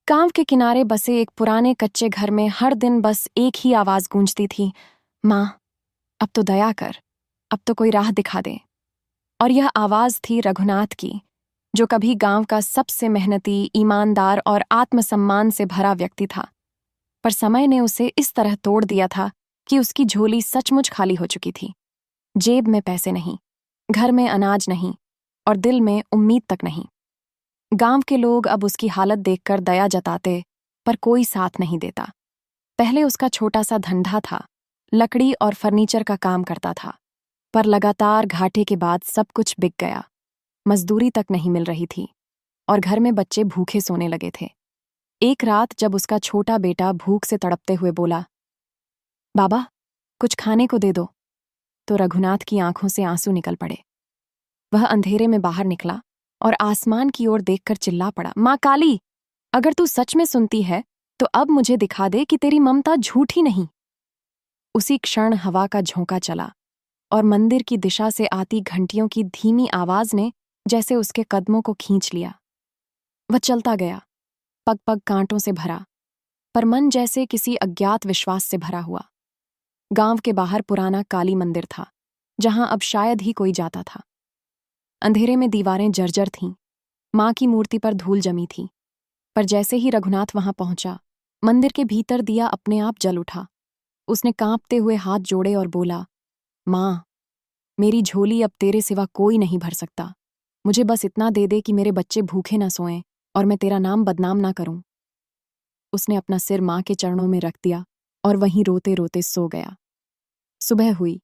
गांव के किनारे बसे एक पुराने कच्चे घर में हर दिन बस एक ही आवाज गूंजती थी, माँ, अब तो दया कर, अब तो कोई राह दिखा दे। और यह आवाज थी रघुनाथ की, जो कभी गांव का सबसे मेहनती, ईमानदार और आत्मसम्मान से भरा व्यक्ति था। पर समय ने उसे इस तरह तोड़ दिया था कि उसकी झोली सचमुच खाली हो चुकी थी। जेब में पैसे नहीं, घर में अनाज नहीं और दिल में उम्मीद तक नहीं। गांव के लोग अब उसकी हालत देखकर दया जताते, पर कोई साथ नहीं देता। पहले उसका छोटा सा धंधा था, लकड़ी और फर्नीचर का काम करता था, पर लगातार घाटे के बाद सब कुछ बिक गया। मजदूरी तक नहीं मिल रही थी और घर में बच्चे भूखे सोने लगे थे। एक रात जब उसका छोटा बेटा भूख से तड़पते हुए बोला, बाबा, कुछ खाने को दे दो, तो रघुनाथ की आंखों से आंसू निकल पड़े। वह अंधेरे में बाहर निकला और आसमान की ओर देखकर चिल्ला पड़ा, माँ काली, अगर तू सच में सुनती है तो अब मुझे दिखा दे कि तेरी ममता झूठी नहीं। उसी क्षण हवा का झोंका चला और मंदिर की दिशा से आती घंटियों की धीमी आवाज ने जैसे उसके कदमों को खींच लिया। वह चलता गया, पग पग कांटों से भरा, पर मन जैसे किसी अज्ञात विश्वास से भरा हुआ। गांव के बाहर पुराना काली मंदिर था, जहां अब शायद ही कोई जाता था। अंधेरे में दीवारें जर्जर थीं, मां की मूर्ति पर धूल जमी थी। पर जैसे ही रघुनाथ वहां पहुंचा, मंदिर के भीतर दिया अपने आप जल उठा। उसने कांपते हुए हाथ जोड़े और बोला, मां, मेरी झोली अब तेरे सिवा कोई नहीं भर सकता। मुझे बस इतना दे दे कि मेरे बच्चे भूखे न सोएं और मैं तेरा नाम बदनाम ना करूं। उसने अपना सिर मां के चरणों में रख दिया और वहीं रोते रोते सो गया। सुबह हुई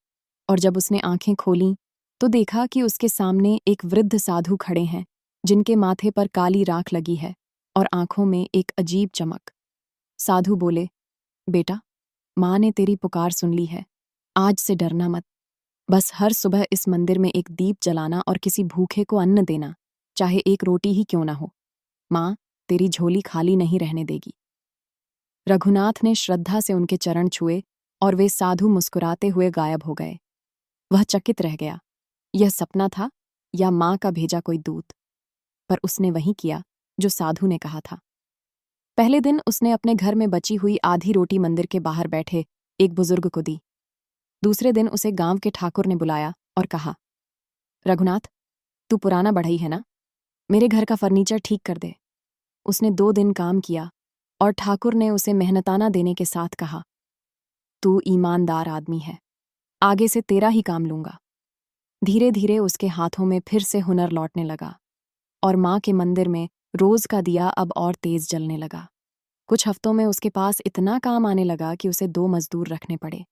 और जब उसने आंखें खोलीं तो देखा कि उसके सामने एक वृद्ध साधु खड़े हैं, जिनके माथे पर काली राख लगी है और आंखों में एक अजीब चमक। साधु बोले, बेटा, मां ने तेरी पुकार सुन ली है। आज से डरना मत। बस हर सुबह इस मंदिर में एक दीप जलाना और किसी भूखे को अन्न देना, चाहे एक रोटी ही क्यों ना हो। मां तेरी झोली खाली नहीं रहने देगी। रघुनाथ ने श्रद्धा से उनके चरण छुए और वे साधु मुस्कुराते हुए गायब हो गए। वह चकित रह गया, यह सपना था या मां का भेजा कोई दूत। पर उसने वही किया जो साधु ने कहा था। पहले दिन उसने अपने घर में बची हुई आधी रोटी मंदिर के बाहर बैठे एक बुजुर्ग को दी। दूसरे दिन उसे गांव के ठाकुर ने बुलाया और कहा, रघुनाथ, तू पुराना बढ़ई है ना, मेरे घर का फर्नीचर ठीक कर दे। उसने 2 दिन काम किया और ठाकुर ने उसे मेहनताना देने के साथ कहा, तू ईमानदार आदमी है, आगे से तेरा ही काम लूंगा। धीरे धीरे उसके हाथों में फिर से हुनर लौटने लगा और मां के मंदिर में रोज का दिया अब और तेज जलने लगा। कुछ हफ्तों में उसके पास इतना काम आने लगा कि उसे 2 मजदूर रखने पड़े।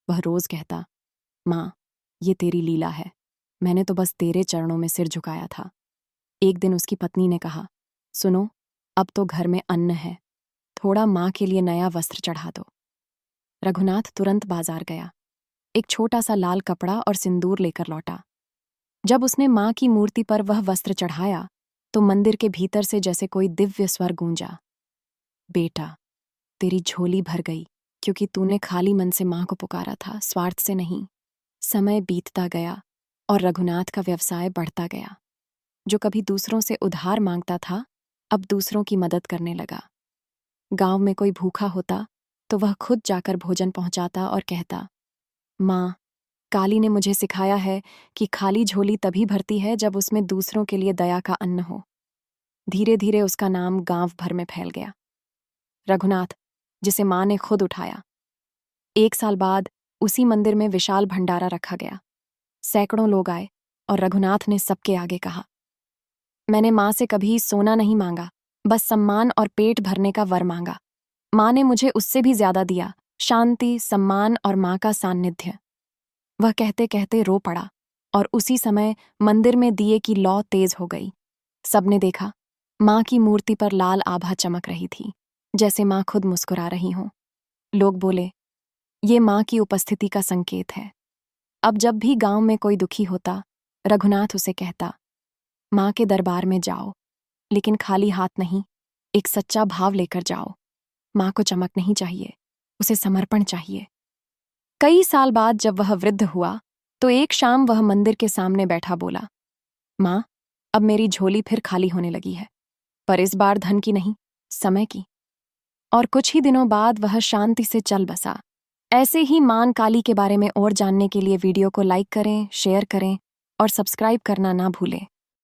वह रोज कहता, मां, ये तेरी लीला है, मैंने तो बस तेरे चरणों में सिर झुकाया था। एक दिन उसकी पत्नी ने कहा, सुनो, अब तो घर में अन्न है, थोड़ा मां के लिए नया वस्त्र चढ़ा दो। रघुनाथ तुरंत बाजार गया, एक छोटा सा लाल कपड़ा और सिंदूर लेकर लौटा। जब उसने मां की मूर्ति पर वह वस्त्र चढ़ाया तो मंदिर के भीतर से जैसे कोई दिव्य स्वर गूंजा, बेटा, तेरी झोली भर गई, क्योंकि तूने खाली मन से मां को पुकारा था, स्वार्थ से नहीं। समय बीतता गया और रघुनाथ का व्यवसाय बढ़ता गया। जो कभी दूसरों से उधार मांगता था, अब दूसरों की मदद करने लगा। गांव में कोई भूखा होता तो वह खुद जाकर भोजन पहुंचाता और कहता, मां, काली ने मुझे सिखाया है कि खाली झोली तभी भरती है जब उसमें दूसरों के लिए दया का अन्न हो। धीरे धीरे उसका नाम गांव भर में फैल गया, रघुनाथ, जिसे मां ने खुद उठाया। 1 साल बाद उसी मंदिर में विशाल भंडारा रखा गया। सैकड़ों लोग आए और रघुनाथ ने सबके आगे कहा, मैंने मां से कभी सोना नहीं मांगा, बस सम्मान और पेट भरने का वर मांगा। मां ने मुझे उससे भी ज्यादा दिया, शांति, सम्मान और मां का सान्निध्य। वह कहते कहते रो पड़ा और उसी समय मंदिर में दिए की लौ तेज हो गई। सबने देखा, मां की मूर्ति पर लाल आभा चमक रही थी, जैसे मां खुद मुस्कुरा रही हों। लोग बोले, ये मां की उपस्थिति का संकेत है। अब जब भी गांव में कोई दुखी होता, रघुनाथ उसे कहता, मां के दरबार में जाओ, लेकिन खाली हाथ नहीं, एक सच्चा भाव लेकर जाओ। मां को चमक नहीं चाहिए, उसे समर्पण चाहिए। कई साल बाद जब वह वृद्ध हुआ तो एक शाम वह मंदिर के सामने बैठा बोला, मां, अब मेरी झोली फिर खाली होने लगी है, पर इस बार धन की नहीं, समय की। और कुछ ही दिनों बाद वह शांति से चल बसा। ऐसे ही मान काली के बारे में और जानने के लिए वीडियो को लाइक करें, शेयर करें और सब्सक्राइब करना ना भूलें।